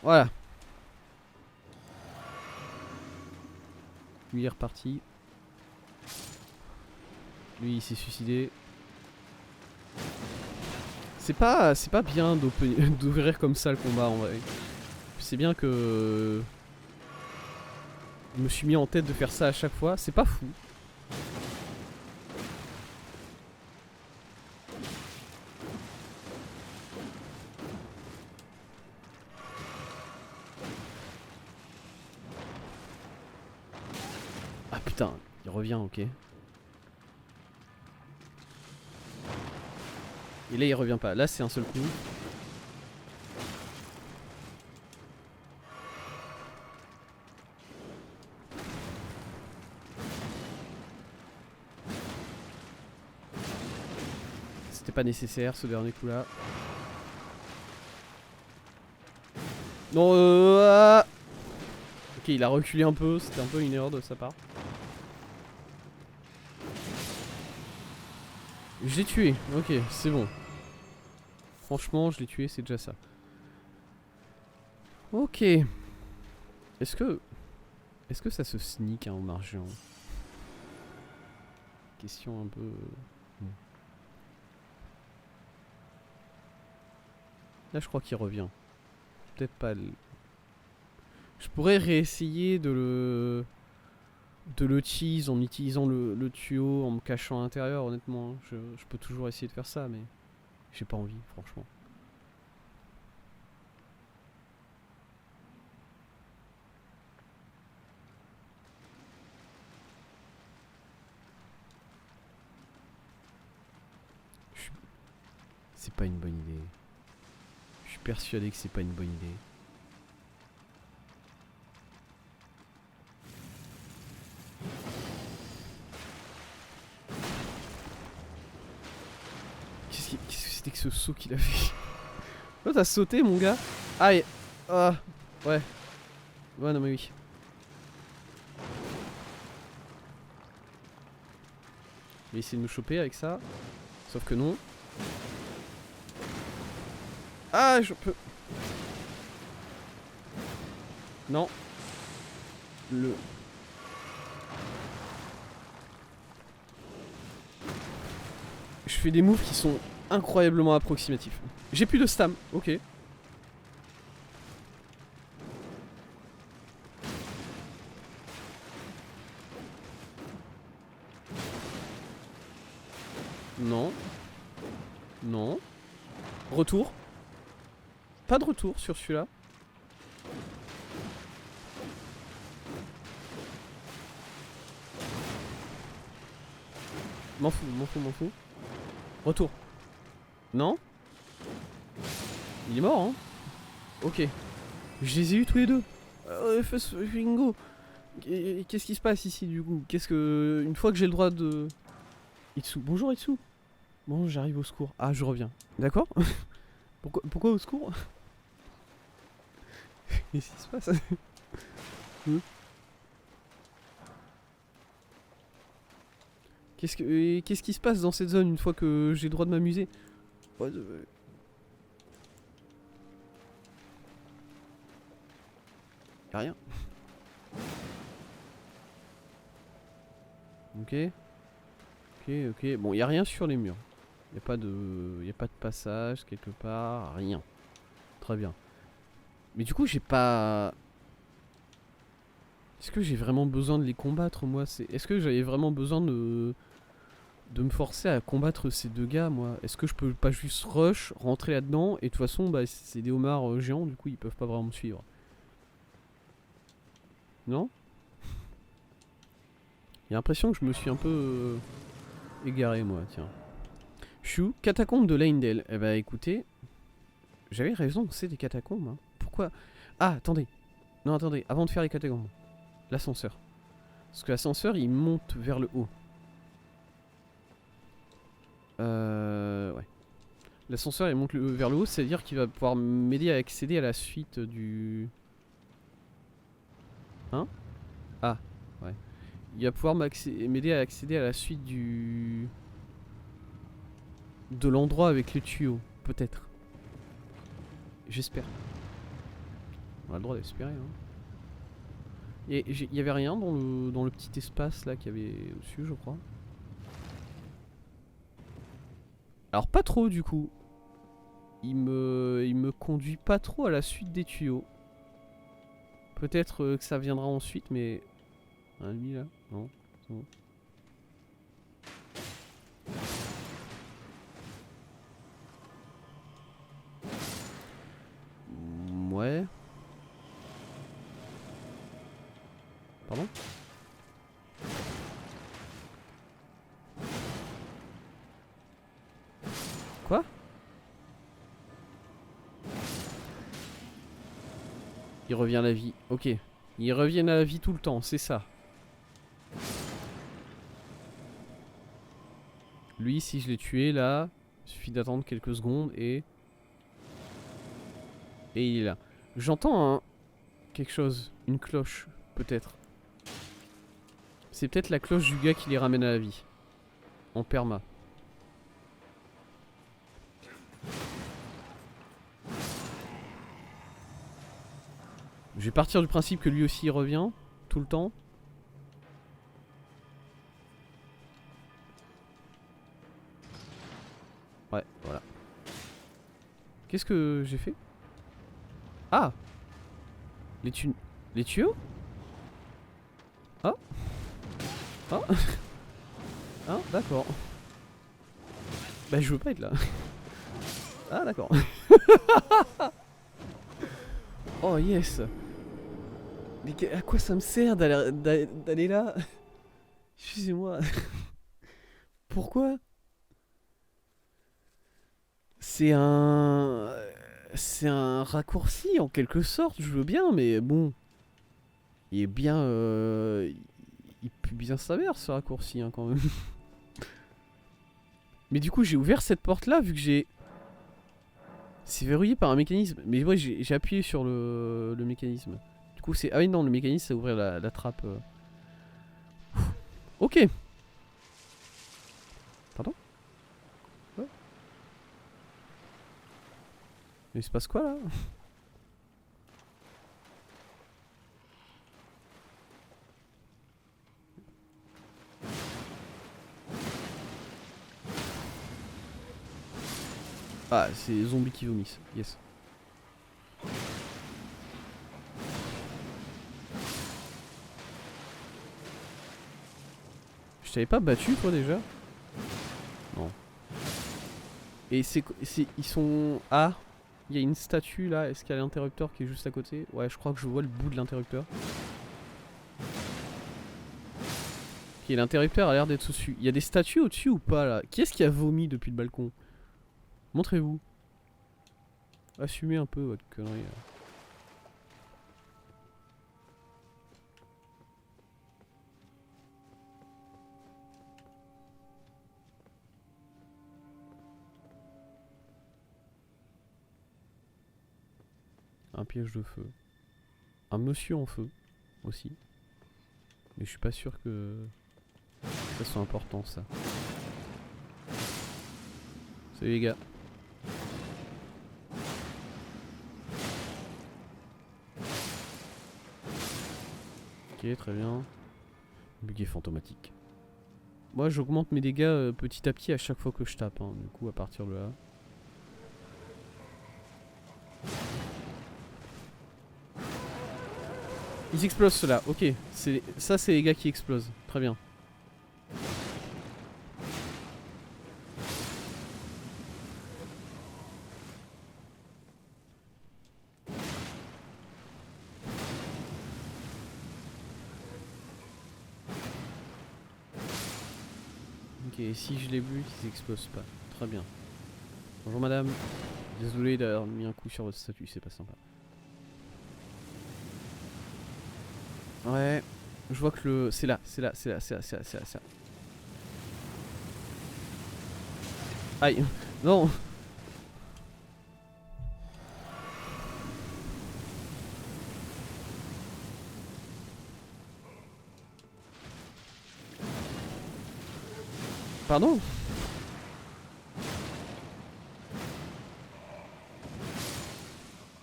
Voilà. Lui il est reparti. Lui il s'est suicidé. C'est pas bien d'ouvrir comme ça le combat en vrai. C'est bien que je me suis mis en tête de faire ça à chaque fois. C'est pas fou. Ah putain, il revient, ok. Et là il revient pas. Là c'est un seul coup. C'était pas nécessaire ce dernier coup là. Non ok, il a reculé un peu, c'était un peu une erreur de sa part. Je l'ai tué, ok, c'est bon. Franchement, je l'ai tué, c'est déjà ça. Ok. Est-ce que ça se sneak hein, au margin? Question un peu... Là je crois qu'il revient. Peut-être pas... Je pourrais réessayer de le cheese en utilisant le tuyau, en me cachant à l'intérieur, honnêtement. Je peux toujours essayer de faire ça, mais j'ai pas envie, franchement. C'est pas une bonne idée. Je suis persuadé que c'est pas une bonne idée. Qu'est-ce que c'était que ce saut qu'il a fait? Oh, t'as sauté, mon gars? Aïe! Ah! Ouais. Ouais, non, mais oui. Il va essayer de me choper avec ça. Sauf que non. Ah, je peux. Non. Le. Je fais des moves qui sont incroyablement approximatifs. J'ai plus de stam, ok. Non. Non. Retour. Pas de retour sur celui-là. M'en fous, m'en fous, m'en fous. Retour. Non. Il est mort, hein. Ok. Je les ai eu tous les deux. Bingo. Qu'est-ce qui se passe ici, du coup? Qu'est-ce que... Une fois que j'ai le droit de... Itsu. Bonjour, Itsu. Bon, j'arrive au secours. Ah, je reviens. D'accord. Pourquoi au secours? Qu'est-ce qui se passe? Qu'est-ce qui se passe dans cette zone une fois que j'ai le droit de m'amuser? Y'a rien. Ok. Ok. Bon, y'a rien sur les murs. Y'a pas de passage quelque part. Rien. Très bien. Mais du coup, j'ai pas... Est-ce que j'ai vraiment besoin de les combattre, moi? Est-ce que j'avais vraiment besoin de me forcer à combattre ces deux gars, moi? Est-ce que je peux pas juste rush, rentrer là-dedans? Et de toute façon, bah, c'est des homards géants, du coup, ils peuvent pas vraiment me suivre. Non? J'ai l'impression que je me suis un peu égaré, moi, tiens. Chou, catacombe de Leyndell. Eh bah, écoutez, j'avais raison, c'est des catacombes. Hein. Pourquoi? Ah, attendez. Non, attendez, avant de faire les catacombes. L'ascenseur. Parce que l'ascenseur, il monte vers le haut. Ouais. L'ascenseur, il monte vers le haut, c'est-à-dire qu'il va pouvoir m'aider à accéder à la suite du... Hein? Ah, ouais. Il va pouvoir m'aider à accéder à la suite du... de l'endroit avec les tuyaux, peut-être. J'espère. On a le droit d'espérer. Hein. Il y avait rien dans le petit espace là qu'il y avait au-dessus, je crois. Alors pas trop du coup. Il me conduit pas trop à la suite des tuyaux. Peut-être que ça viendra ensuite, mais... Ah, lui là? Non, c'est bon. Ouais. Pardon? Quoi? Il revient à la vie. Ok. Ils reviennent à la vie tout le temps, c'est ça. Lui, si je l'ai tué là, il suffit d'attendre quelques secondes et... Et il est là. J'entends quelque chose. Une cloche, peut-être. C'est peut-être la cloche du gars qui les ramène à la vie. En perma. Je vais partir du principe que lui aussi il revient. Tout le temps. Ouais, voilà. Qu'est-ce que j'ai fait? Ah! Les tuyaux? Ah! Ah! Ah, d'accord. Bah je veux pas être là. Ah d'accord. Oh yes. Mais à quoi ça me sert d'aller là? Excusez-moi. Pourquoi? C'est un raccourci en quelque sorte, je veux bien, mais bon. Il est bien... Il pue bien sa mère ce raccourci hein, quand même. Mais du coup j'ai ouvert cette porte là vu que j'ai... C'est verrouillé par un mécanisme. Mais ouais j'ai appuyé sur le mécanisme. Du coup c'est... Ah oui non le mécanisme c'est ouvrir la trappe. Ok. Pardon? Ouais. Mais il se passe quoi là? Ah, c'est les zombies qui vomissent. Yes. Je t'avais pas battu toi déjà? Non. Et ils sont... Ah, il y a une statue là. Est-ce qu'il y a l'interrupteur qui est juste à côté? Ouais, je crois que je vois le bout de l'interrupteur. Ok, l'interrupteur a l'air d'être au-dessus. Il y a des statues au-dessus ou pas là? Qui est-ce qui a vomi depuis le balcon? Montrez-vous. Assumez un peu votre connerie là. Un piège de feu. Un monsieur en feu aussi. Mais je suis pas sûr que ça soit important ça. Salut les gars. Ok, très bien. Buggy fantomatique. Moi j'augmente mes dégâts petit à petit à chaque fois que je tape. Hein. Du coup à partir de là. Ils explosent ceux-là, ok. Ça c'est les gars qui explosent. Très bien. Ok, si je les bute, ils explosent pas. Très bien. Bonjour madame. Désolé d'avoir mis un coup sur votre statue, c'est pas sympa. Ouais. Je vois que le... C'est là, c'est là, c'est là, c'est là, c'est là, c'est là, c'est là. Aïe. Non. Pardon?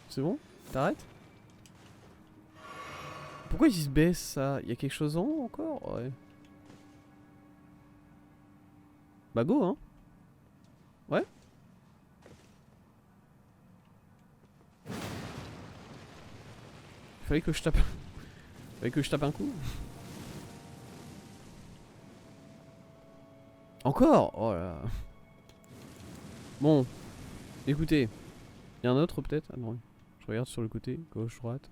C'est bon? T'arrêtes? Pourquoi il se baisse ça? Il y a quelque chose en haut encore? Ouais. Bah go hein. Ouais. Fallait que je tape. Fallait que je tape un coup. Encore? Oh là là. Bon. Écoutez. Il y a un autre peut-être? Ah non. Je regarde sur le côté. Gauche, droite.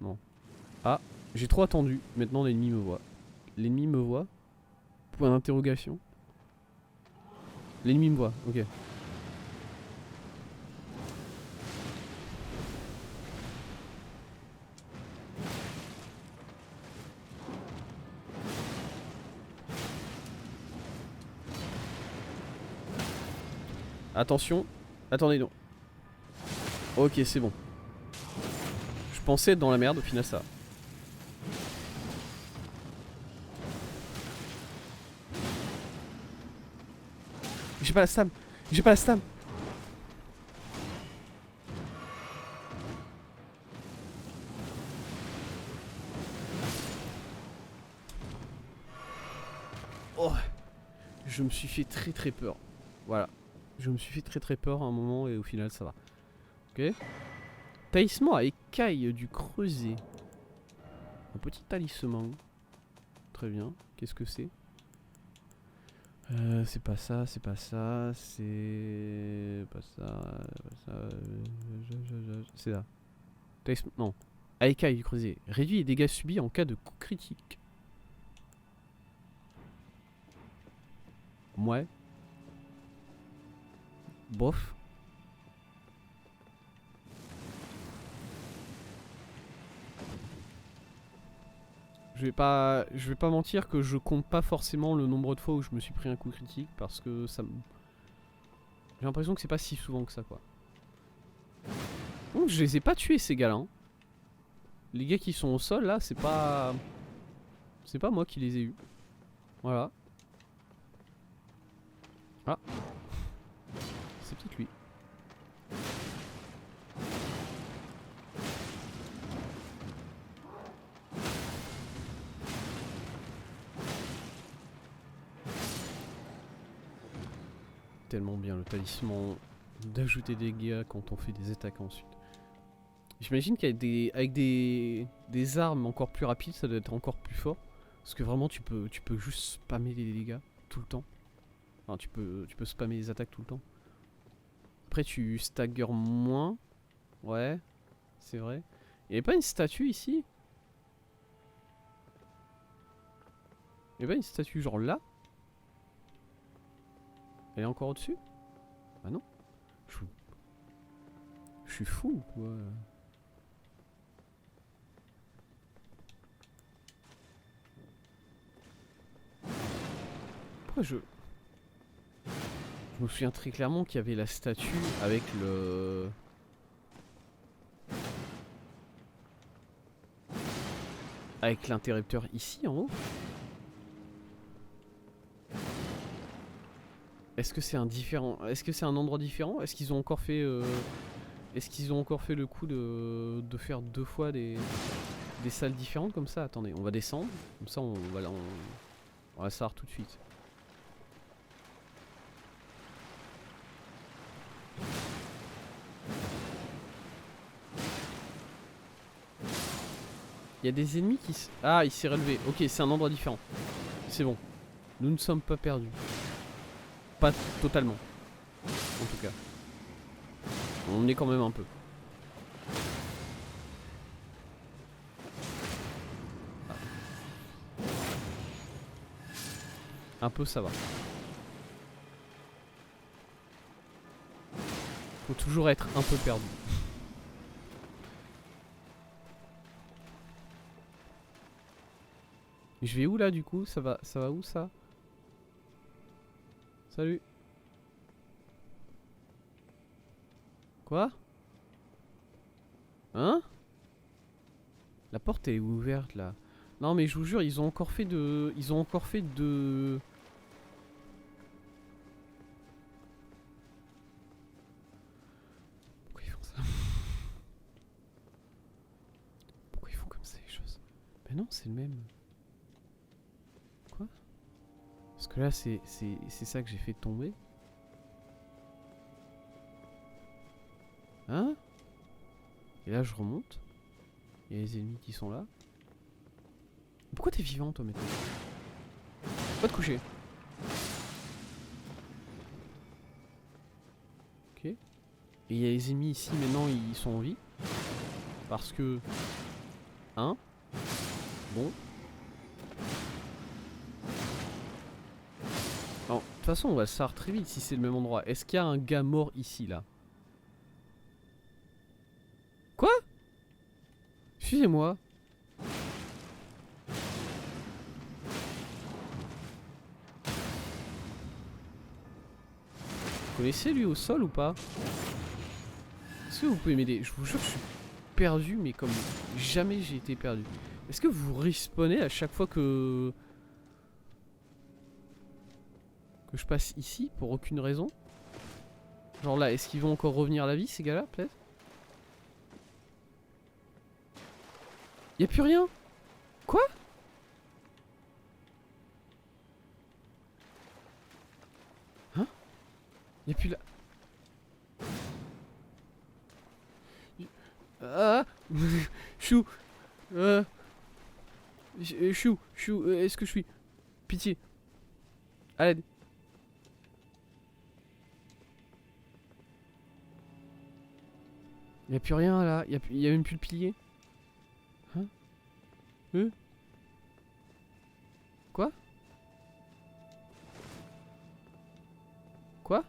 Non. Ah. J'ai trop attendu. Maintenant l'ennemi me voit. L'ennemi me voit? Point d'interrogation. L'ennemi me voit. Ok. Attention. Attendez donc. Ok, c'est bon. Je pensais être dans la merde, au final ça. J'ai pas la stam. J'ai pas la stam. Oh. Je me suis fait très peur. Voilà. Je me suis fait très peur à un moment et au final ça va. Ok. Talisman à écailles du creuset. Un petit talisman. Très bien. Qu'est-ce que c'est? C'est pas ça, c'est pas ça, c'est pas ça, c'est là. Talisman, non. À écailles du creuset. Réduit les dégâts subis en cas de coup critique. Ouais. Bof. Je vais pas mentir que je compte pas forcément le nombre de fois où je me suis pris un coup critique parce que ça me... J'ai l'impression que c'est pas si souvent que ça quoi. Donc je les ai pas tués ces gars-là. Hein. Les gars qui sont au sol là, c'est pas... C'est pas moi qui les ai eus. Voilà. Ah. C'est peut-être lui. Tellement bien le talisman d'ajouter des dégâts quand on fait des attaques ensuite. J'imagine qu'avec des armes encore plus rapides, ça doit être encore plus fort. Parce que vraiment tu peux juste spammer les dégâts tout le temps. Enfin tu peux spammer les attaques tout le temps. Après tu staggers moins. Ouais, c'est vrai. Il y avait pas une statue ici? Il y avait pas une statue genre là? Elle est encore au-dessus? Bah non. Je suis fou ou quoi? Pourquoi je me souviens très clairement qu'il y avait la statue avec le... Avec l'interrupteur ici en haut. Est-ce que c'est un différent? Est-ce que c'est un endroit différent? Est-ce qu'ils ont encore fait Est-ce qu'ils ont encore fait le coup de faire deux fois des salles différentes comme ça? Attendez, on va descendre. Comme ça on va savoir tout de suite. Il y a des ennemis qui... Ah, il s'est relevé. Ok, c'est un endroit différent. C'est bon. Nous ne sommes pas perdus. Pas totalement. En tout cas. On est quand même un peu. Un peu ça va. Faut toujours être un peu perdu. Je vais où là du coup? Ça va où ça? Salut. Quoi? Hein? La porte est ouverte là. Non mais je vous jure, ils ont encore fait de... Ils ont encore fait de... Pourquoi ils font ça? Pourquoi ils font comme ça les choses? Mais non, c'est le même. Quoi? Parce que là, c'est ça que j'ai fait tomber. Hein? Et là, je remonte. Il y a les ennemis qui sont là. Pourquoi t'es vivant, toi, maintenant? Va te coucher. Ok. Et il y a les ennemis ici, maintenant, ils sont en vie. Parce que... Hein? Bon. Alors, de toute façon, on va le savoir très vite si c'est le même endroit. Est-ce qu'il y a un gars mort ici, là? Quoi? Excusez-moi. Vous connaissez lui au sol ou pas? Est-ce que vous pouvez m'aider? Je vous jure que je suis perdu, mais comme jamais j'ai été perdu. Est-ce que vous respawnez à chaque fois que je passe ici pour aucune raison? Genre là, est-ce qu'ils vont encore revenir à la vie ces gars-là, peut-être? Y'a plus rien? Quoi? Hein? Y'a plus là. Ah. Chou. Chou, est-ce que je suis... Pitié. À l'aide. Y'a plus rien là, y a même plus le pilier. Hein? Quoi? Quoi?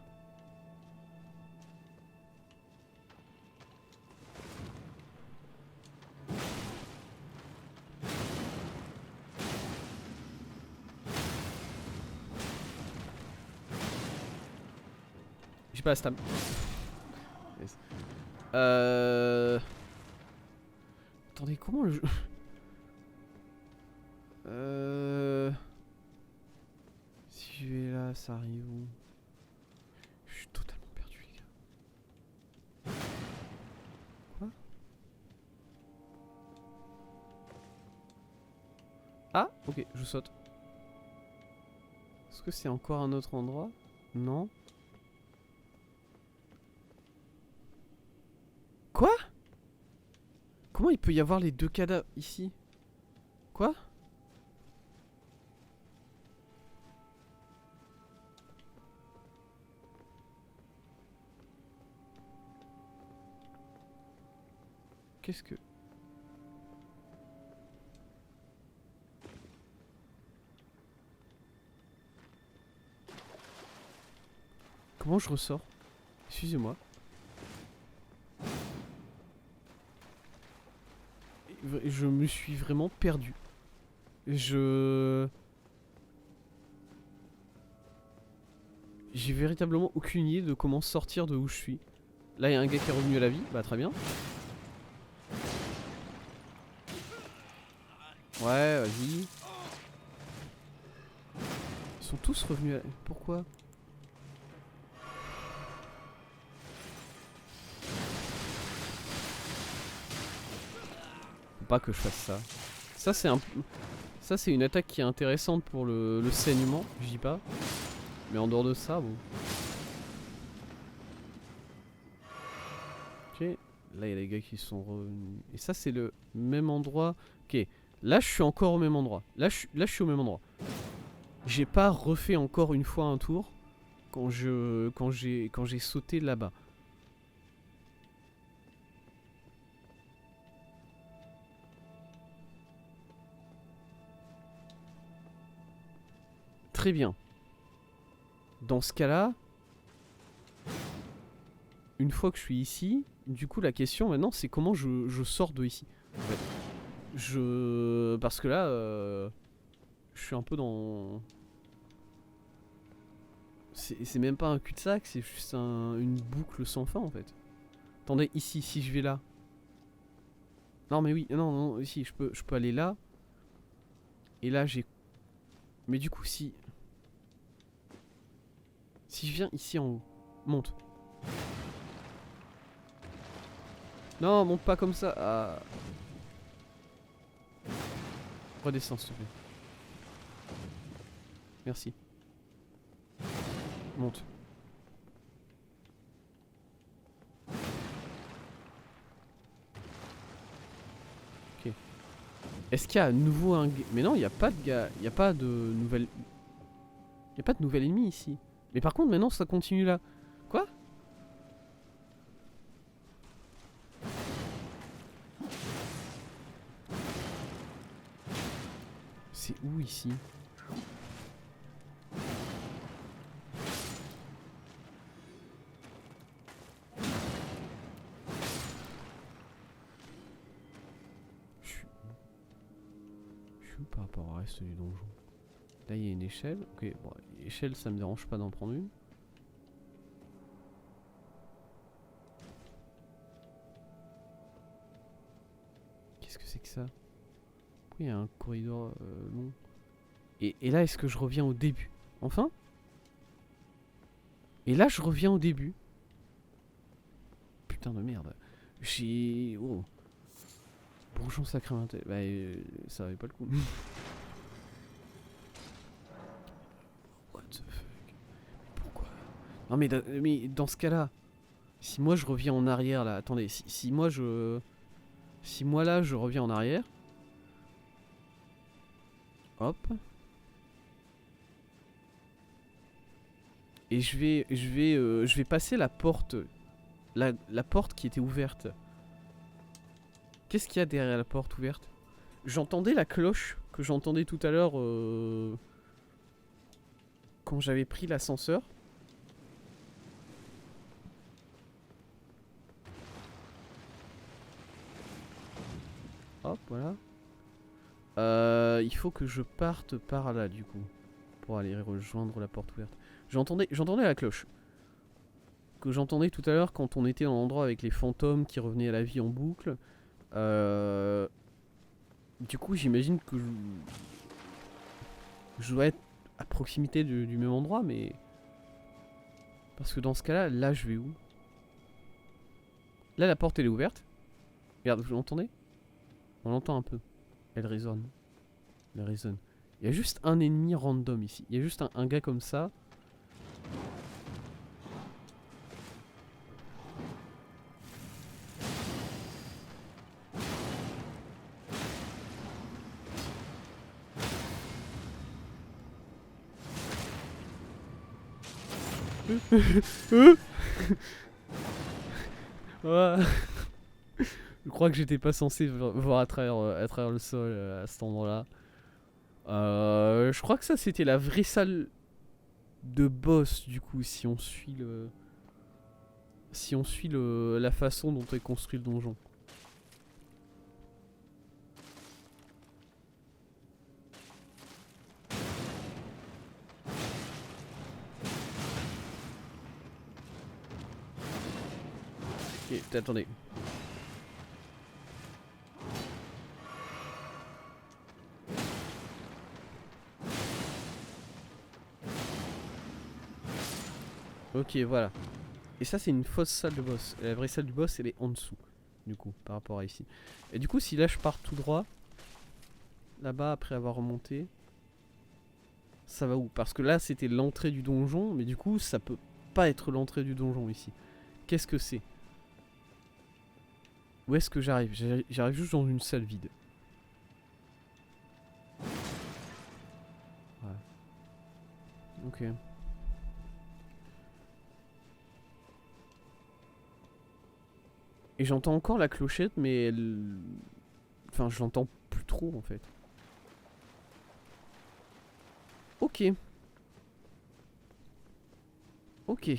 J'ai pas la stam. Yes. Attendez, comment le jeu... Si je vais là, ça arrive où? Je suis totalement perdu, les gars. Quoi? Ah, ok, je saute. Est-ce que c'est encore un autre endroit? Non. Quoi? Comment il peut y avoir les deux cadavres ici? Quoi? Qu'est-ce que... Comment je ressors? Excusez-moi. Je me suis vraiment perdu. J'ai véritablement aucune idée de comment sortir de où je suis. Là, il y a un gars qui est revenu à la vie. Bah, très bien. Ouais, vas-y. Ils sont tous revenus à... Pourquoi? Faut pas que je fasse ça. Ça, c'est un... Ça, c'est une attaque qui est intéressante pour le saignement, je dis pas. Mais en dehors de ça, bon. Ok. Là, il y a les gars qui sont revenus. Et ça, c'est le même endroit. Ok. Là, je suis encore au même endroit. Là, je suis au même endroit. J'ai pas refait encore une fois un tour quand j'ai sauté là-bas. Très bien. Dans ce cas-là, une fois que je suis ici, du coup la question maintenant c'est comment je sors de ici. En fait. Parce que là, je suis un peu dans... C'est même pas un cul-de-sac, c'est juste une boucle sans fin en fait. Attendez, ici, si je vais là. Non mais oui, non, ici, je peux aller là. Et là j'ai... Mais du coup si... Si je viens ici en haut, monte. Non, monte pas comme ça. Ah. Redescends s'il te plaît. Merci. Monte. Ok. Est-ce qu'il y a à nouveau un... Mais non, il n'y a pas de gars... Il n'y a pas de nouvelle... Il n'y a pas de nouvel ennemi ici. Mais par contre, maintenant, ça continue là. Quoi? C'est où ici? Je suis où par rapport au reste du donjon? Là, il y a une échelle. Ok, bon, échelle, ça me dérange pas d'en prendre une. Qu'est-ce que c'est que ça? Pourquoi il y a un corridor long? Et là, est-ce que je reviens au début? Enfin? Et là, je reviens au début. Putain de merde. J'ai... Oh. Bourgeon sacramenté. Bah, ça avait pas le coup. What the fuck? Pourquoi? Non mais dans ce cas-là, si moi je reviens en arrière là, attendez, si moi je... Si moi là je reviens en arrière... Hop. Et je vais passer la porte. La porte qui était ouverte. Qu'est-ce qu'il y a derrière la porte ouverte? J'entendais la cloche que j'entendais tout à l'heure quand j'avais pris l'ascenseur. Hop, voilà. Il faut que je parte par là du coup. Pour aller rejoindre la porte ouverte. J'entendais la cloche. Que j'entendais tout à l'heure quand on était dans l'endroit avec les fantômes qui revenaient à la vie en boucle. Du coup, j'imagine que je dois être à proximité du même endroit, mais... Parce que dans ce cas-là, là, je vais où? Là, la porte, elle est ouverte. Regarde, vous l'entendez? On l'entend un peu. Elle résonne. Elle résonne. Il y a juste un ennemi random ici. Il y a juste un gars comme ça. Ouais. Je crois que j'étais pas censé voir à travers le sol à cet endroit-là. Je crois que ça c'était la vraie salle de boss du coup si on suit le... Si on suit la façon dont est construit le donjon. Ok, attendez. Ok, voilà. Et ça, c'est une fausse salle de boss. La vraie salle du boss, elle est en dessous, du coup, par rapport à ici. Et du coup, si là, je pars tout droit, là-bas, après avoir remonté, ça va où? Parce que là, c'était l'entrée du donjon, mais du coup, ça peut pas être l'entrée du donjon ici. Qu'est-ce que c'est? Où est-ce que j'arrive? J'arrive juste dans une salle vide. Ouais. Ok. Et j'entends encore la clochette, mais elle... Enfin, je l'entends plus trop, en fait. Ok. Ok.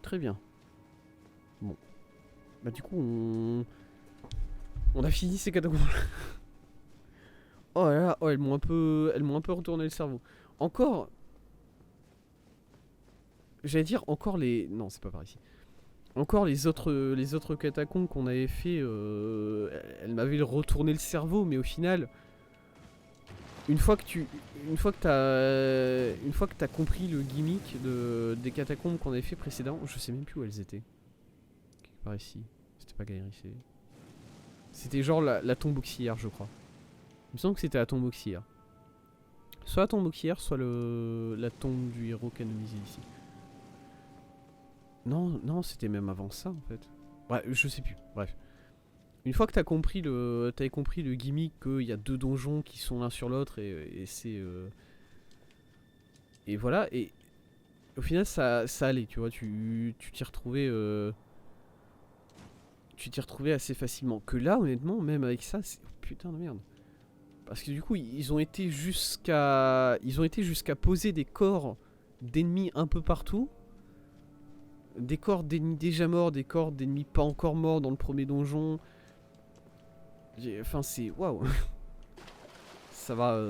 Très bien. Bon. Bah du coup, on a fini ces catacombes. Oh là là, oh, elles m'ont un peu retourné le cerveau. Encore... J'allais dire encore les... Non, c'est pas par ici. Encore les autres catacombes qu'on avait fait, elles m'avaient retourné le cerveau, mais au final, une fois que t'as compris le gimmick des catacombes qu'on avait fait précédemment, je sais même plus où elles étaient. Quelque part ici, c'était pas Gaïri, c'était genre la tombe auxiliaire, je crois. me semble que c'était la tombe auxiliaire. Soit la tombe auxiliaire, soit la tombe du héros canonisé ici. Non, non, c'était même avant ça en fait. Ouais, je sais plus, bref. Une fois que t'avais compris le gimmick qu'il y a 2 donjons qui sont l'un sur l'autre et c'est... Et voilà, et au final ça allait, tu vois, tu t'y retrouvais... Tu t'y retrouvais assez facilement. Que là, honnêtement, même avec ça, c'est... Oh, putain de merde. Parce que du coup, ils ont été jusqu'à poser des corps d'ennemis un peu partout. Des corps d'ennemis déjà morts, des corps d'ennemis pas encore morts dans le premier donjon. Enfin, c'est... Waouh. Ça va...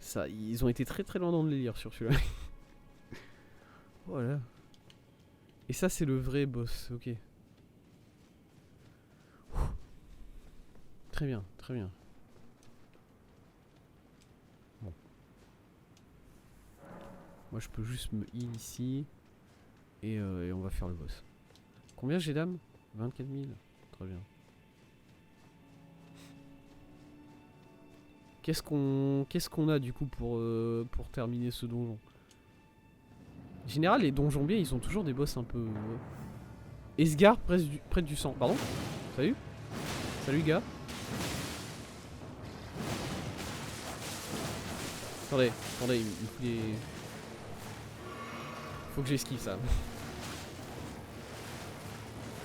Ça, ils ont été très très loin dans le délire sur celui-là. Voilà. Et ça, c'est le vrai boss, ok. Très bien, très bien. Bon. Moi, je peux juste me heal ici. Et on va faire le boss. Combien j'ai d'âme? 24 000. Très bien. Qu'est-ce qu'on a du coup pour terminer ce donjon? En général, les donjons bien, ils ont toujours des boss un peu... Esgar, près du sang. Pardon? Salut? Salut, gars. Attendez, il faut des... Faut que j'esquive ça.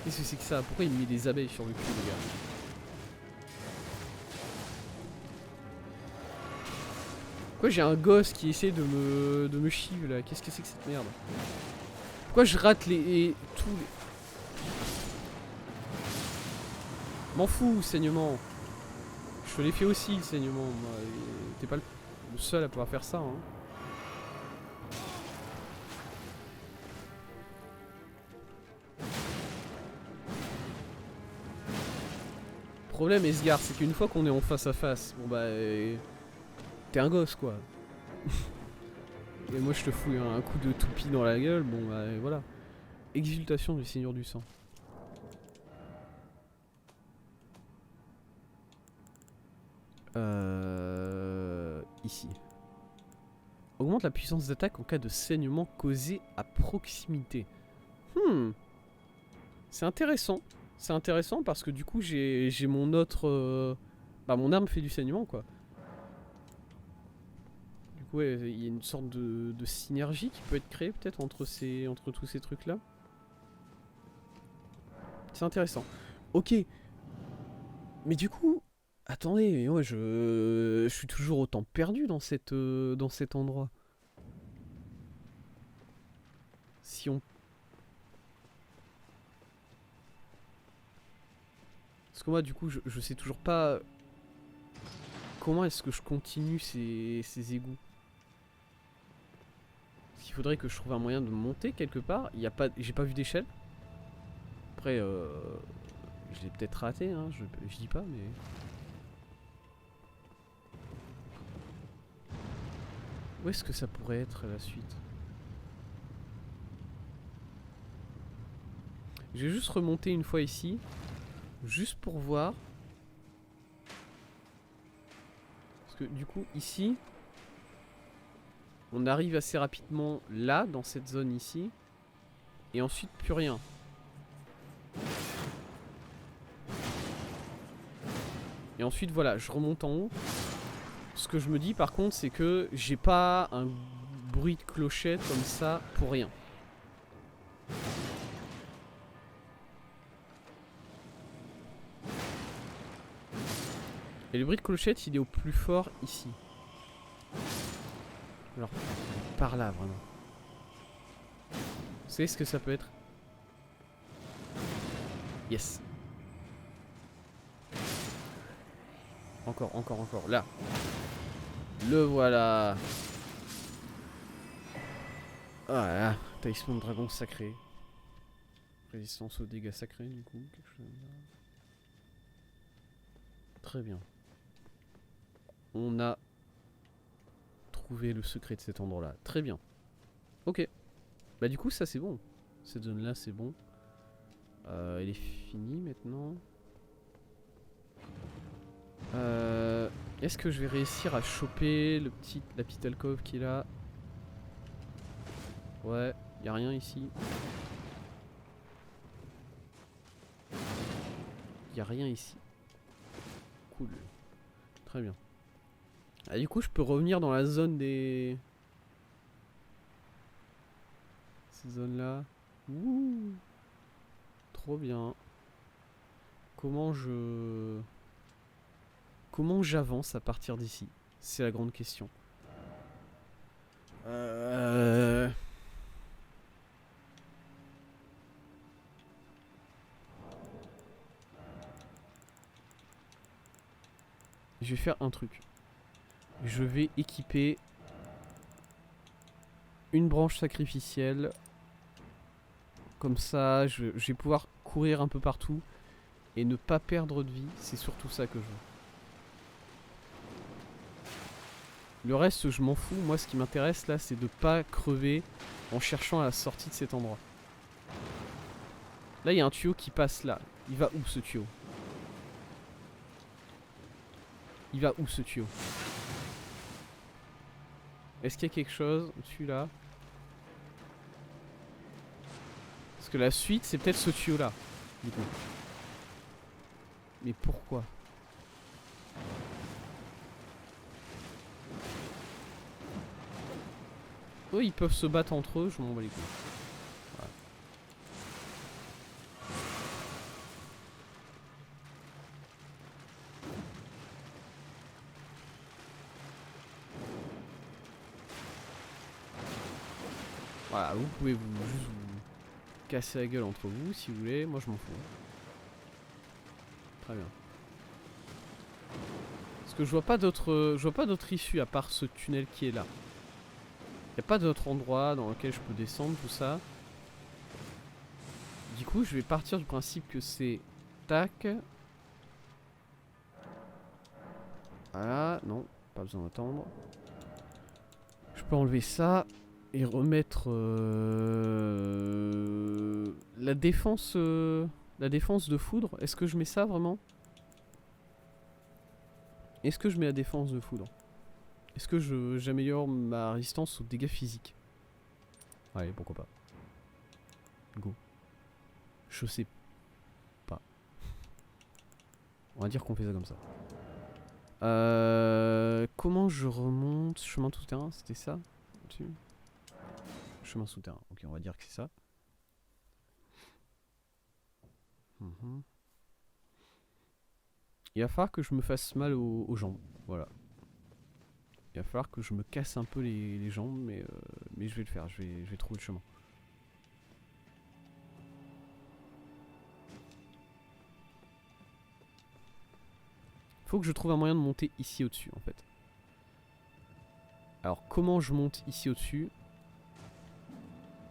Qu'est-ce que c'est que ça? Pourquoi il me met des abeilles sur le cul, les gars? Pourquoi j'ai un gosse qui essaie de me chier là? Qu'est-ce que c'est que cette merde? Pourquoi je rate tous les... M'en fous, saignement. Je te l'ai fait aussi, le saignement. T'es pas le seul à pouvoir faire ça, hein. Le problème, Esgar, c'est qu'une fois qu'on est en face à face, bon bah... T'es un gosse, quoi. Et moi, je te fous un coup de toupie dans la gueule, bon bah voilà. Exultation du Seigneur du Sang. Ici. Augmente la puissance d'attaque en cas de saignement causé à proximité. C'est intéressant. C'est intéressant parce que du coup j'ai mon autre... Bah mon arme fait du saignement quoi. Du coup ouais, il y a une sorte de synergie qui peut être créée peut-être entre tous ces trucs là. C'est intéressant. Ok. Mais du coup... Attendez, moi je suis toujours autant perdu dans cet endroit. Si on... Parce que moi du coup je sais toujours pas... Comment est-ce que je continue ces égouts? Parce qu'il faudrait que je trouve un moyen de monter quelque part. Il y a pas... J'ai pas vu d'échelle. Après je l'ai peut-être raté hein, je dis pas mais... Où est-ce que ça pourrait être la suite? Je vais juste remonter une fois ici. Juste pour voir. Parce que du coup ici on arrive assez rapidement là dans cette zone ici. Et ensuite plus rien. Et ensuite voilà je remonte en haut. Ce que je me dis par contre c'est que j'ai pas un bruit de clochette comme ça pour rien. Et le bruit de clochette il est au plus fort ici. Alors par là vraiment. Vous savez ce que ça peut être? Yes. Encore. Là. Le voilà. Voilà. Talisman de dragon sacré. Résistance aux dégâts sacrés du coup. Quelque chose là. Très bien. On a trouvé le secret de cet endroit là. Très bien. Ok. Bah du coup ça c'est bon. Cette zone là c'est bon. Elle est finie maintenant. Est-ce que je vais réussir à choper la petite alcôve qui est là? Ouais, y a rien ici. Y a rien ici. Cool. Très bien. Ah, du coup, je peux revenir dans la zone des... Ces zones-là. Ouh. Trop bien. Comment j'avance à partir d'ici? C'est la grande question. Je vais faire un truc. Je vais équiper une branche sacrificielle. Comme ça, je vais pouvoir courir un peu partout et ne pas perdre de vie. C'est surtout ça que je veux. Le reste, je m'en fous. Moi, ce qui m'intéresse là, c'est de pas crever en cherchant à la sortie de cet endroit. Là, il y a un tuyau qui passe là. Il va où ce tuyau? Il va où ce tuyau? Est-ce qu'il y a quelque chose au-dessus là? Parce que la suite, c'est peut-être ce tuyau là. Du coup. Mais pourquoi? Eux, ils peuvent se battre entre eux, je m'en bats les couilles. Voilà. Voilà, vous pouvez juste vous casser la gueule entre vous si vous voulez, moi je m'en fous. Très bien. Parce que je vois pas d'autre issue à part ce tunnel qui est là. Y a pas d'autre endroit dans lequel je peux descendre, tout ça. Du coup, je vais partir du principe que c'est... Tac. Voilà, non, pas besoin d'attendre. Je peux enlever ça et remettre la défense de foudre. Est-ce que je mets ça vraiment? Est-ce que je mets la défense de foudre? Est-ce que j'améliore ma résistance aux dégâts physiques? Allez, pourquoi pas. Go. Je sais pas. On va dire qu'on fait ça comme ça. Comment je remonte? Chemin tout terrain, c'était ça? Dessus. Chemin souterrain. Ok, on va dire que c'est ça. Il va falloir que je me fasse mal aux jambes. Voilà. Il va falloir que je me casse un peu les jambes, mais je vais le faire. Je vais trouver le chemin. Faut que je trouve un moyen de monter ici au-dessus, en fait. Alors, comment je monte ici au-dessus?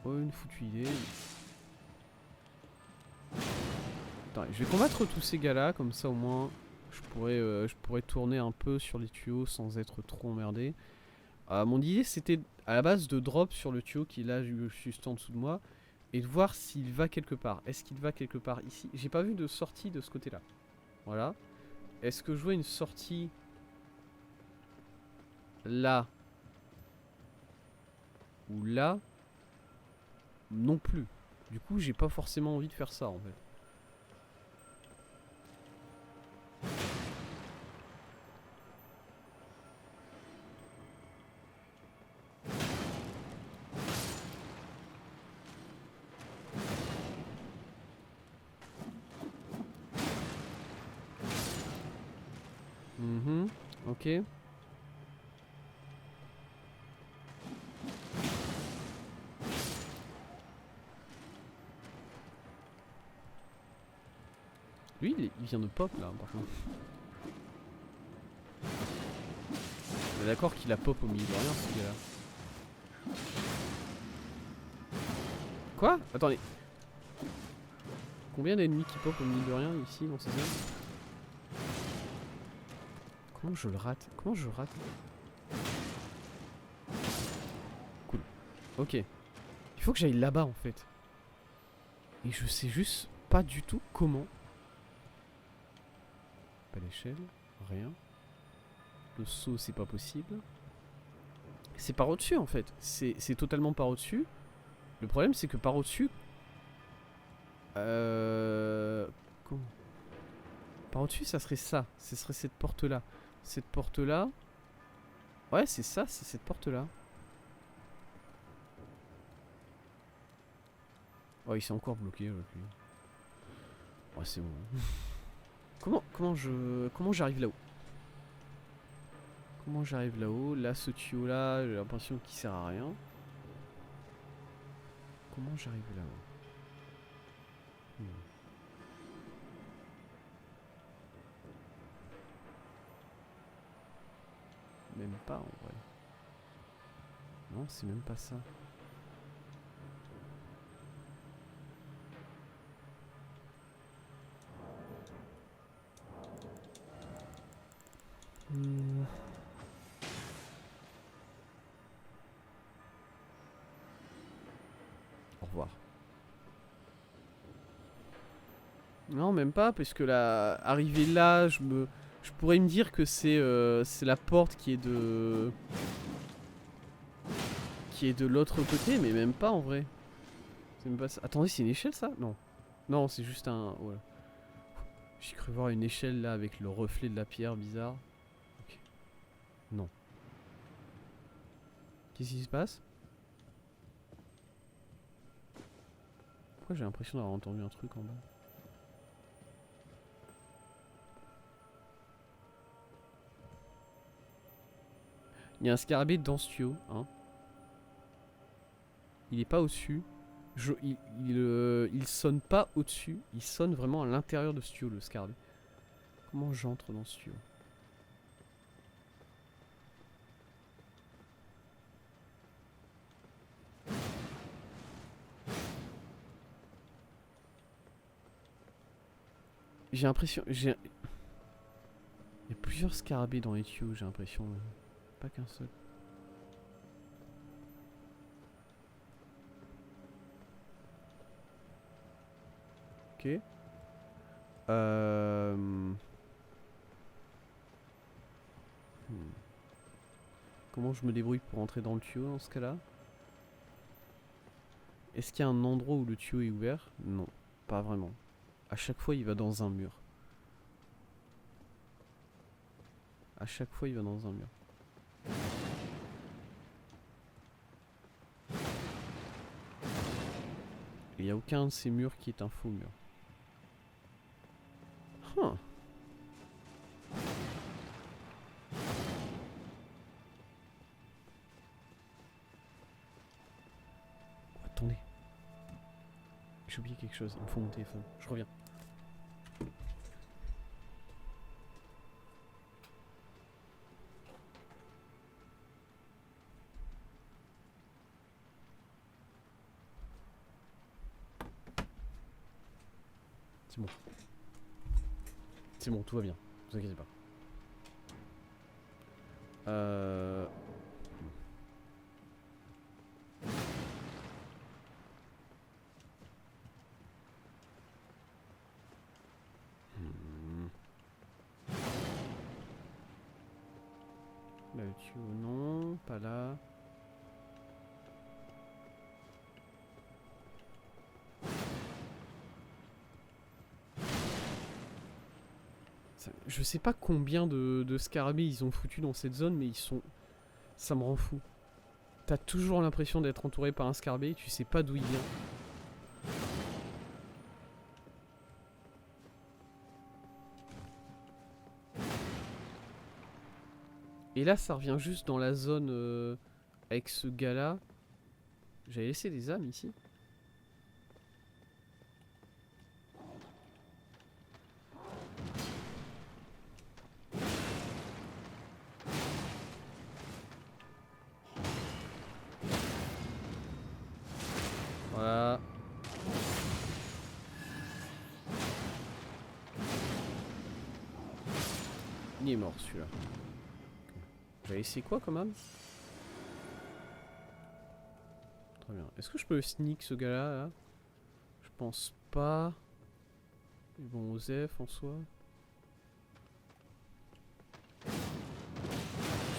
Oh, une foutue idée. Attends, je vais combattre tous ces gars-là, comme ça au moins je pourrais tourner un peu sur les tuyaux sans être trop emmerdé. Mon idée c'était à la base de drop sur le tuyau qui est là juste en dessous de moi et de voir s'il va quelque part. Est-ce qu'il va quelque part ici? J'ai pas vu de sortie de ce côté-là. Voilà. Est-ce que je vois une sortie là ou là? Non plus. Du coup, j'ai pas forcément envie de faire ça en fait. Ok. Lui, il vient de pop là, par contre. On est d'accord qu'il a pop au milieu de rien, ce gars-là. Quoi? Attendez. Combien d'ennemis qui pop au milieu de rien ici dans ces zones? Comment je le rate? Comment je rate? Cool. Ok. Il faut que j'aille là-bas en fait. Et je sais juste pas du tout comment. Pas l'échelle. Rien. Le saut, c'est pas possible. C'est par au-dessus en fait. C'est totalement par au-dessus. Le problème, c'est que par au-dessus. Comment? Par au-dessus, ça serait ça. Ce serait cette porte-là. Cette porte-là. Ouais, c'est ça, c'est cette porte-là. Oh, il s'est encore bloqué. Lui. Ouais, c'est bon. Comment j'arrive là-haut? Comment j'arrive là-haut? Là, ce tuyau-là, j'ai l'impression qu'il sert à rien. Comment j'arrive là-haut? Même pas en vrai. Non, c'est même pas ça. Au revoir. Non, même pas, parce que là, arrivé là, je pourrais me dire que c'est la porte qui est de l'autre côté, mais même pas en vrai. C'est même pas ça. Attendez, c'est une échelle ça? Non. Non, c'est juste un. Voilà. J'ai cru voir une échelle là avec le reflet de la pierre bizarre. Ok. Non. Qu'est-ce qui se passe? Pourquoi j'ai l'impression d'avoir entendu un truc en bas? Il y a un scarabée dans ce tuyau, hein. Il est pas au-dessus. Il sonne pas au-dessus. Il sonne vraiment à l'intérieur de ce tuyau, le scarabée. Comment j'entre dans ce tuyau? J'ai l'impression... Il y a plusieurs scarabées dans les tuyaux, j'ai l'impression. Pas qu'un seul. Ok. Comment je me débrouille pour entrer dans le tuyau dans ce cas-là? Est-ce qu'il y a un endroit où le tuyau est ouvert? Non, pas vraiment. À chaque fois, il va dans un mur. À chaque fois, il va dans un mur. Il n'y a aucun de ces murs qui est un faux mur. Huh. Oh, attendez. J'ai oublié quelque chose. Il me faut mon téléphone. Je reviens. C'est bon. C'est bon, tout va bien. Ne vous inquiétez pas. Là, le tuyau, non. Pas là. Je sais pas combien de scarabées ils ont foutu dans cette zone, mais ils sont... Ça me rend fou. T'as toujours l'impression d'être entouré par un scarabée, tu sais pas d'où il vient. Et là, ça revient juste dans la zone avec ce gars-là. J'avais laissé des âmes ici. Voilà. Il est mort celui-là. J'avais essayé quoi quand même? Très bien. Est-ce que je peux sneak ce gars-là là? Je pense pas. Bon, Osef en soi.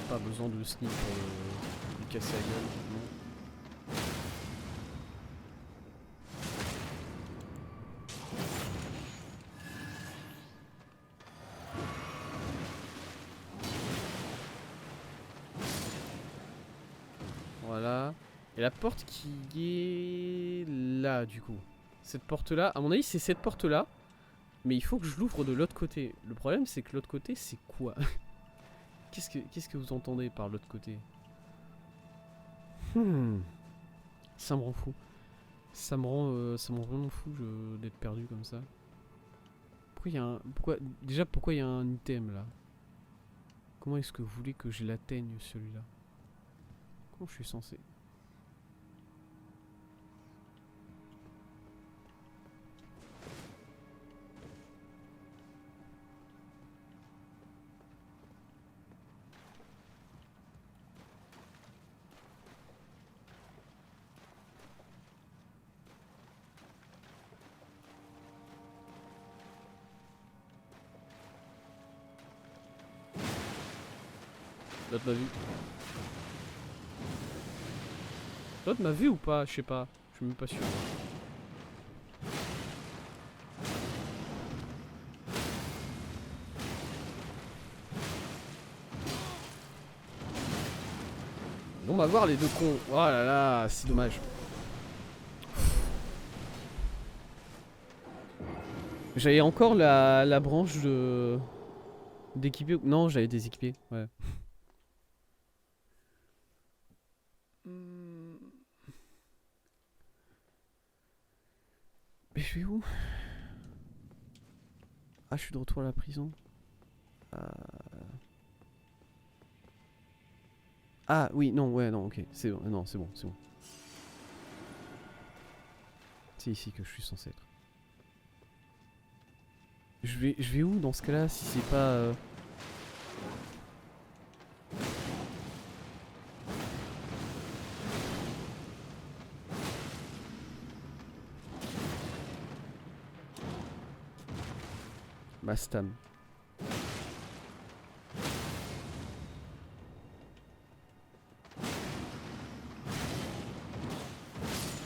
Pas besoin de sneak pour lui casser la gueule, non. Voilà. Et la porte qui est là du coup. Cette porte là, à mon avis c'est cette porte là. Mais il faut que je l'ouvre de l'autre côté. Le problème c'est que l'autre côté c'est quoi? Qu'est-ce que vous entendez par l'autre côté? Ça me rend fou. Ça me rend vraiment fou d'être perdu comme ça. Pourquoi il y a un... pourquoi il y a un item là? Comment est-ce que vous voulez que je l'atteigne celui-là? Comment je suis censé? L'autre m'a vu. L'autre m'a vu ou pas? Je sais pas. Je suis même pas sûr. On va voir les deux cons. Oh là là, c'est dommage. J'avais encore la branche de... d'équiper. Non, j'avais déséquipé. Ouais. Mais je vais où? Ah, je suis de retour à la prison. Ah oui, non, ouais, non, ok. C'est bon, non, c'est bon, c'est bon. C'est ici que je suis censé être. Je vais où dans ce cas-là si c'est pas... Mastam.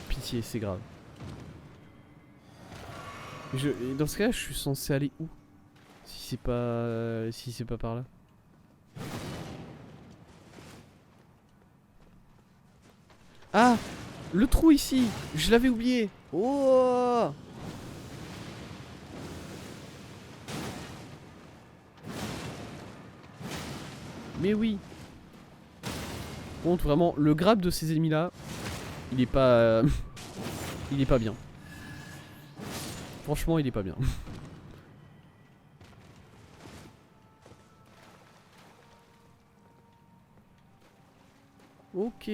Pitié, c'est grave. Et dans ce cas-là, je suis censé aller où? Si c'est pas par là. Ah! Le trou ici! Je l'avais oublié! Oh! Mais oui! Contre vraiment, le grab de ces ennemis là, il est pas... il est pas bien. Franchement, il est pas bien. Ok.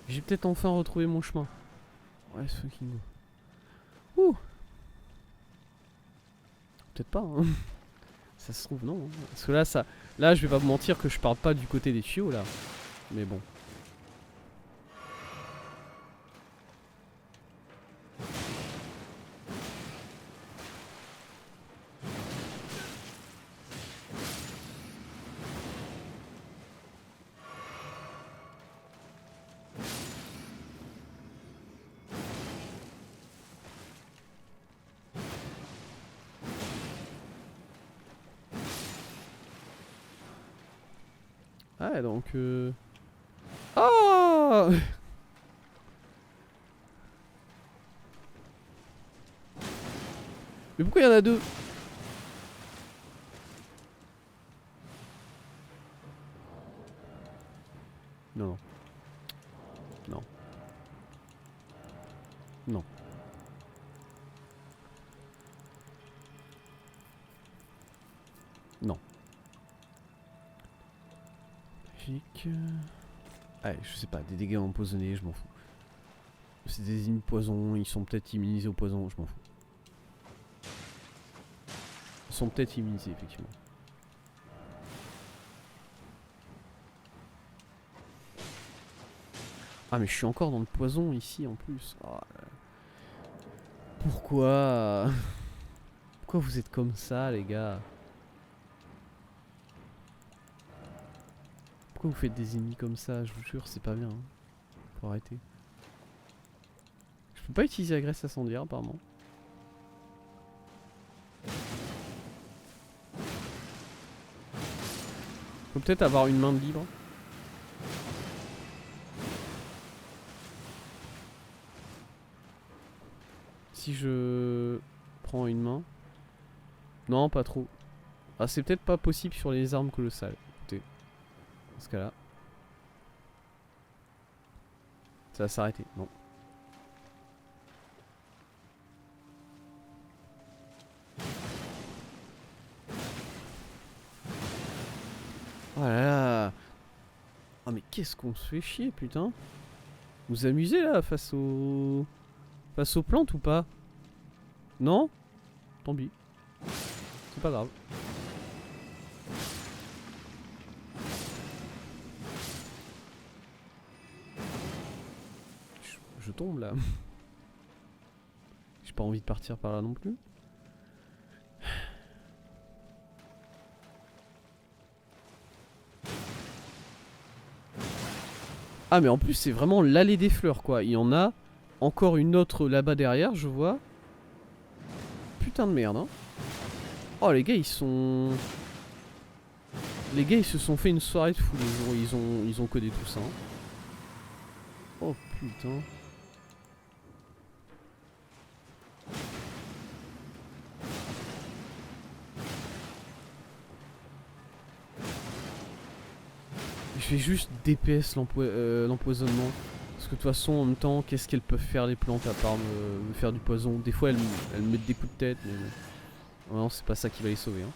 J'ai peut-être enfin retrouvé mon chemin. Ouais, fucking go. Ouh. Peut-être pas, hein. Ça se trouve, non. Parce que là, je vais pas vous mentir que je parle pas du côté des tuyaux, là. Mais bon. Ah, donc... Oh. Mais pourquoi il y en a deux? Non, non. Non. Non. Non. Magique. Allez, je sais pas, des dégâts empoisonnés, je m'en fous. C'est des ennemis poison, ils sont peut-être immunisés au poison, je m'en fous. Ils sont peut-être immunisés, effectivement. Ah, mais je suis encore dans le poison ici en plus. Oh, Pourquoi? Pourquoi vous êtes comme ça, les gars? Pourquoi vous faites des ennemis comme ça? Je vous jure, c'est pas bien. Hein. Faut arrêter. Je peux pas utiliser la graisse incendiaire, apparemment. Faut peut-être avoir une main de libre. Si je prends une main. Non, pas trop. Ah, c'est peut-être pas possible sur les armes colossales. Écoutez. Dans ce cas-là. Ça va s'arrêter. Bon. Oh là là. Oh mais qu'est-ce qu'on se fait chier, putain. Vous amusez là face aux... Face aux plantes ou pas? Non? Tant pis. C'est pas grave. Je tombe là. J'ai pas envie de partir par là non plus. Ah mais en plus c'est vraiment l'allée des fleurs quoi. Il y en a encore une autre là-bas derrière, je vois. Putain de merde hein. Oh les gars ils sont... Les gars ils se sont fait une soirée de fou le jour où ils ont codé tout ça. Hein. Oh putain. Je vais juste DPS l'empoisonnement. Parce que de toute façon en même temps qu'est-ce qu'elles peuvent faire les plantes à part me faire du poison. Des fois elles me mettent des coups de tête mais... Non c'est pas ça qui va les sauver hein.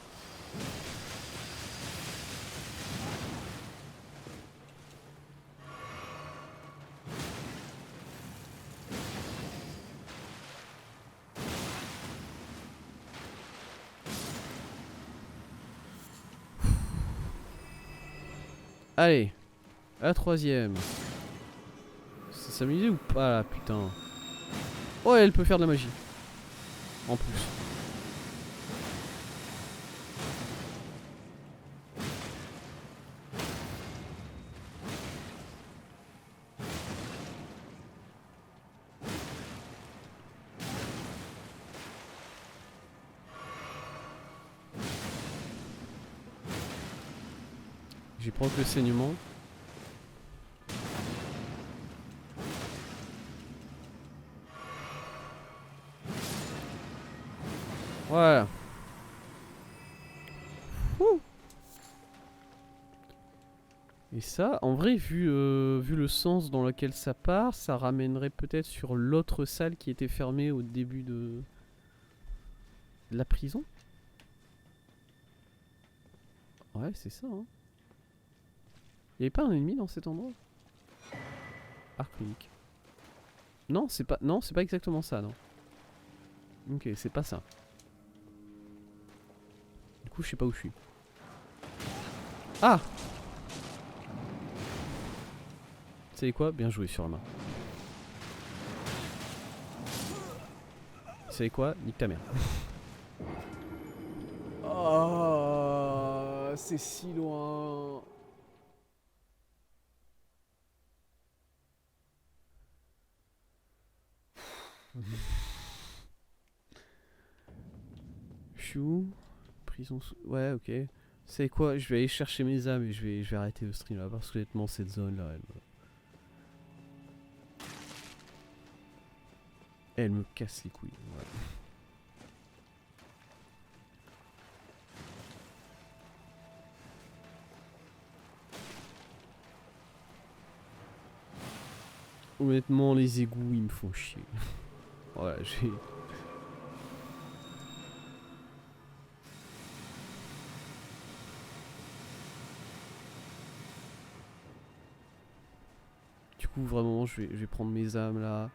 Allez, la troisième. Ça s'amusait ou pas là, putain? Oh, elle peut faire de la magie. En plus. J'y prends que le saignement. Voilà. Ouh. Et ça, en vrai, vu le sens dans lequel ça part, ça ramènerait peut-être sur l'autre salle qui était fermée au début de la prison. Ouais, c'est ça. Hein. Y'avait pas un ennemi dans cet endroit? Arc unique. Non, c'est pas. Non, c'est pas exactement ça, non. Ok, c'est pas ça. Du coup, je sais pas où je suis. Ah! Vous savez quoi? Bien joué sur la main. Vous savez quoi? Nique ta mère. Oh, c'est si loin. Chou. Prison sous... Ouais, ok. C'est quoi? Je vais aller chercher mes âmes et je vais arrêter le stream là parce que honnêtement cette zone là elle me casse les couilles. Ouais. Honnêtement les égouts ils me font chier. Voilà, j'ai... Du coup vraiment je vais prendre mes âmes là.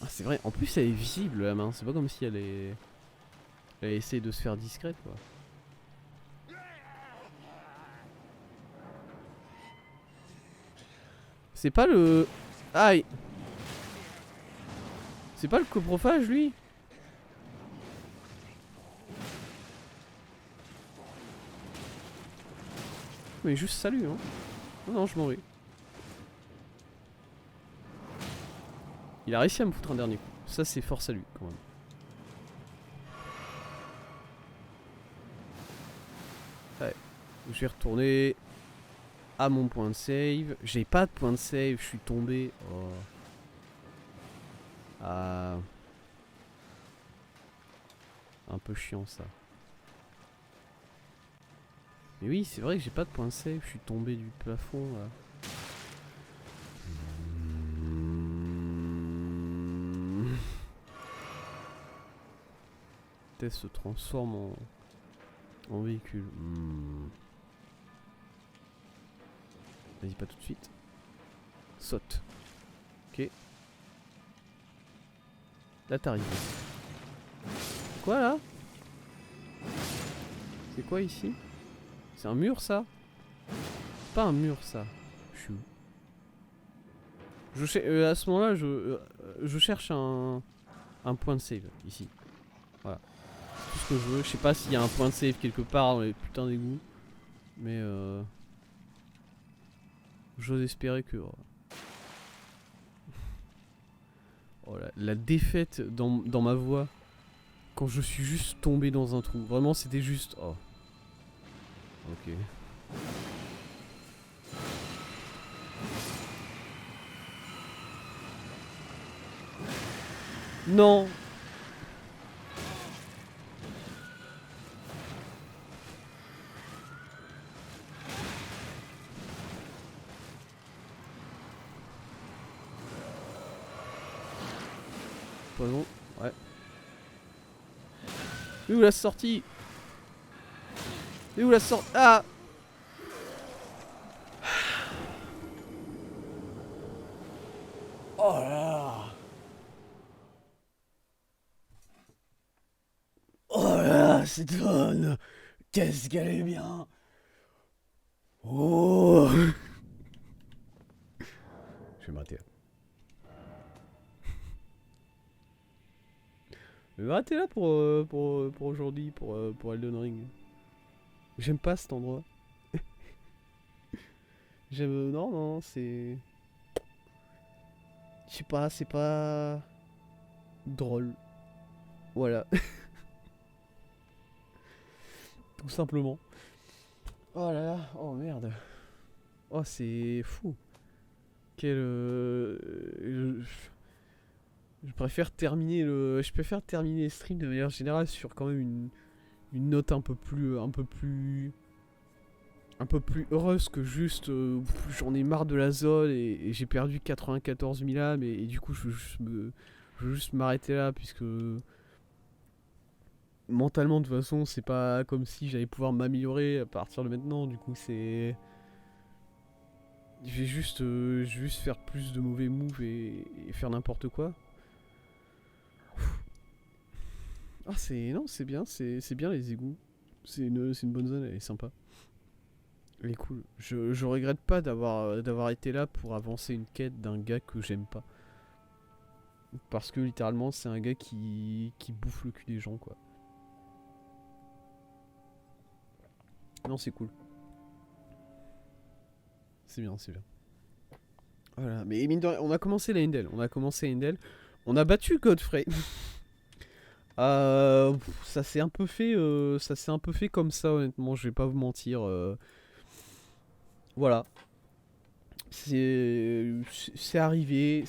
Ah c'est vrai, en plus elle est visible la main, c'est pas comme si elle essaie de se faire discrète quoi. C'est pas le... Aïe! C'est pas le coprophage, lui? Mais juste salut, hein. Non, non, je m'en vais. Il a réussi à me foutre un dernier coup. Ça, c'est fort salut, quand même. Ouais. Je vais retourner à mon point de save. J'ai pas de point de save, je suis tombé. Oh. Ah. Un peu chiant, ça. Mais oui, c'est vrai que j'ai pas de point de save, je suis tombé du plafond, là. Tess se transforme en véhicule. Vas-y, pas tout de suite. Saute. Ok. Là, t'arrives. Quoi, là? C'est quoi, ici? C'est un mur, ça? C'est pas un mur, ça. Je suis où? À ce moment-là, je cherche un point de save, ici. Voilà. C'est tout ce que je veux. Je sais pas s'il y a un point de save quelque part dans les putains d'égouts. Mais j'ose espérer que... Oh, la défaite dans ma voix. Quand je suis juste tombé dans un trou. Vraiment, c'était juste... Oh. Ok. Non. Pas bon. Ouais. Et où la sortie? Et où la sortie? Ah! Oh là là! Oh là là, cette donne! Qu'est-ce qu'elle est bien! Oh! Je vais m'arrêter là. Je vais m'arrêter là pour aujourd'hui, pour Elden Ring. J'aime pas cet endroit. J'aime... Non, non, c'est... Je sais pas, c'est pas... drôle. Voilà. Tout simplement. Oh là là, oh merde. Oh, c'est fou. Quel... je préfère terminer le... Je préfère terminer les streams de manière générale sur quand même une note un peu plus... un peu plus heureuse que juste j'en ai marre de la zone et j'ai perdu 94 000 âmes et du coup je veux juste m'arrêter là puisque mentalement de toute façon c'est pas comme si j'allais pouvoir m'améliorer à partir de maintenant, du coup c'est... je vais juste faire plus de mauvais moves et faire n'importe quoi. Ah c'est... Non c'est bien, c'est bien les égouts. C'est une bonne zone, elle est sympa. Elle est cool. Je regrette pas d'avoir été là pour avancer une quête d'un gars que j'aime pas. Parce que littéralement c'est un gars qui bouffe le cul des gens quoi. Non c'est cool. C'est bien, c'est bien. Voilà, mais mine de rien, on a commencé la Endel. On a battu Godfrey. Ça s'est un peu fait comme ça honnêtement, je vais pas vous mentir. Voilà. C'est arrivé,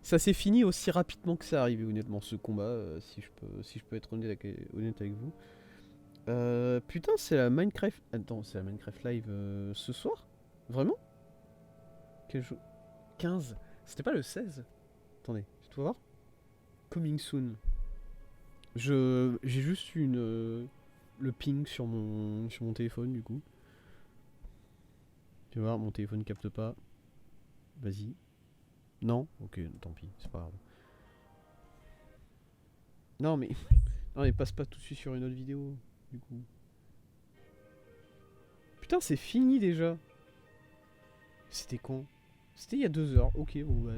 ça s'est fini aussi rapidement que c'est arrivé honnêtement ce combat, si je peux être honnête avec vous. Putain, c'est la Minecraft. Attends, c'est la Minecraft Live ce soir? Vraiment? Quel jour? 15. C'était pas le 16? Attendez, tu dois voir? Coming soon. J'ai juste eu le ping sur mon téléphone du coup. Tu vas voir, mon téléphone capte pas. Vas-y. Non? Ok, tant pis, c'est pas grave. Non mais... Non mais passe pas tout de suite sur une autre vidéo, du coup. Putain, c'est fini déjà. C'était quand? C'était il y a 2 heures. Ok, bon bah,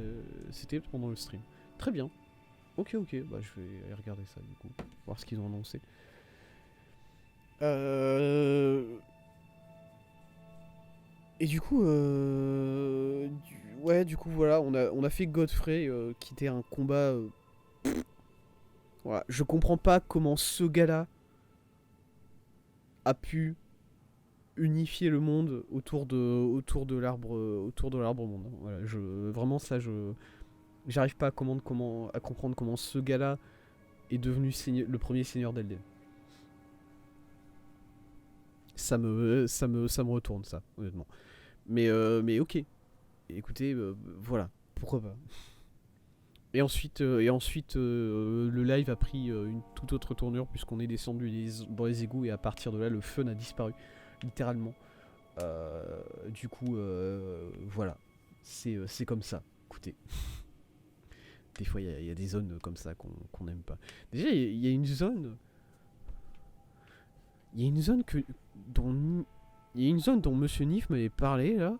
c'était pendant le stream. Très bien. Ok, ok, bah je vais aller regarder ça du coup, voir ce qu'ils ont annoncé. Euh... Et du coup, ouais, du coup, voilà, on a fait Godfrey, qui était un combat. Voilà, je comprends pas comment ce gars-là a pu unifier le monde autour de l'arbre monde. Voilà, vraiment ça, j'arrive pas à comprendre comment ce gars-là est devenu le premier seigneur d'Elden. Ça me retourne ça, honnêtement. Mais ok. Écoutez, voilà, pourquoi pas. Et ensuite, le live a pris une toute autre tournure puisqu'on est descendu dans les égouts et à partir de là, le fun a disparu, littéralement. Du coup, voilà, c'est comme ça. Écoutez, des fois, il y a des zones comme ça qu'on n'aime pas. Déjà, il y a une zone, il y a une zone dont, il y a une zone dont Monsieur Nif m'avait parlé là,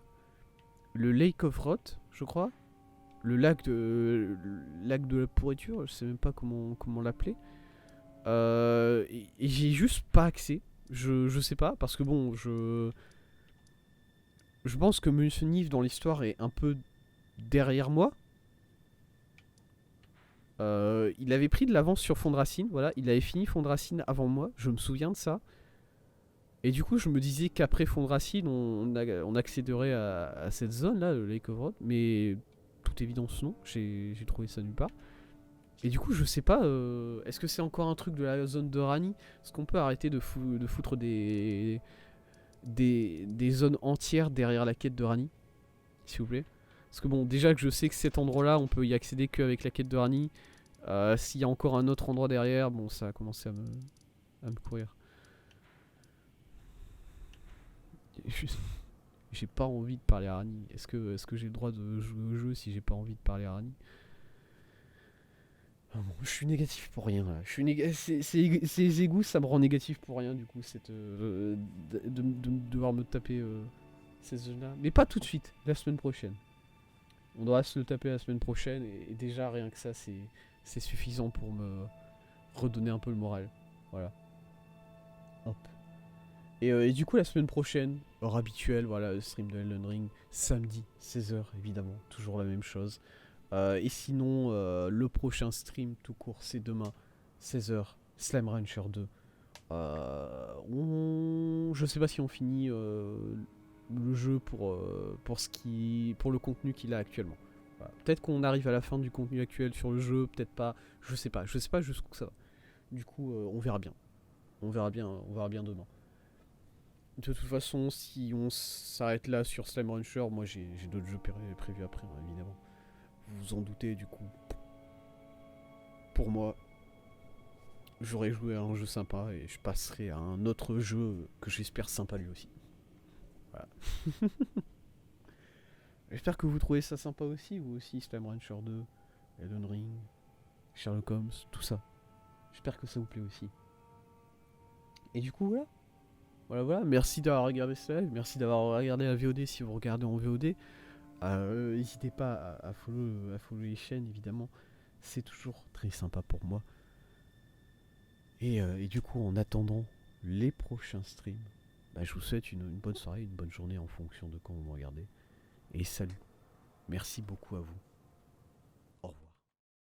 le Lake of Rot, je crois. Le lac de la pourriture, je sais même pas comment l'appeler. Et j'ai juste pas accès. Je sais pas, parce que bon, je pense que Monsieur Nif dans l'histoire est un peu derrière moi. Il avait pris de l'avance sur Fondracine, voilà, il avait fini Fondracine avant moi, je me souviens de ça. Et du coup, je me disais qu'après Fondracine, on accéderait à cette zone là, le Lake of Rot, mais toute évidence non, j'ai trouvé ça nulle part. Et du coup, je sais pas, est-ce que c'est encore un truc de la zone de Rani? Est-ce qu'on peut arrêter de foutre des zones entières derrière la quête de Rani, s'il vous plaît? Parce que bon, déjà que je sais que cet endroit-là, on peut y accéder qu'avec la quête de Rani. S'il y a encore un autre endroit derrière, bon, ça a commencé à me courir. J'ai pas envie de parler à Rani. Est-ce que j'ai le droit de jouer au jeu si j'ai pas envie de parler à Rani? Ah bon, je suis négatif pour rien là. Ces égouts, ça me rend négatif pour rien du coup, de devoir me taper ces zones-là. Mais pas tout de suite, la semaine prochaine. On doit se le taper la semaine prochaine et déjà rien que ça, c'est suffisant pour me redonner un peu le moral. Voilà. Hop. Et du coup, la semaine prochaine, heure habituelle, voilà, le stream de Elden Ring, samedi, 16h évidemment, toujours la même chose. Et sinon, le prochain stream tout court, c'est demain, 16h, Slime Rancher 2. Je sais pas si on finit le jeu pour le contenu qu'il a actuellement. Voilà. Peut-être qu'on arrive à la fin du contenu actuel sur le jeu, peut-être pas. Je sais pas jusqu'où ça va. Du coup, on verra bien. On verra bien demain. De toute façon, si on s'arrête là sur Slime Rancher, moi j'ai d'autres jeux prévus après, hein, évidemment. Vous vous en doutez, du coup. Pour moi, j'aurais joué à un jeu sympa et je passerai à un autre jeu que j'espère sympa lui aussi. Voilà. J'espère que vous trouvez ça sympa aussi, vous aussi, Slime Rancher 2, Elden Ring, Sherlock Holmes, tout ça. J'espère que ça vous plaît aussi. Et du coup, voilà. Voilà. Merci d'avoir regardé ce live, merci d'avoir regardé la VOD si vous regardez en VOD. N'hésitez pas à follow les chaînes, évidemment. C'est toujours très sympa pour moi. Et du coup, en attendant les prochains streams, bah, je vous souhaite une bonne soirée, une bonne journée en fonction de quand vous me regardez. Et salut. Merci beaucoup à vous.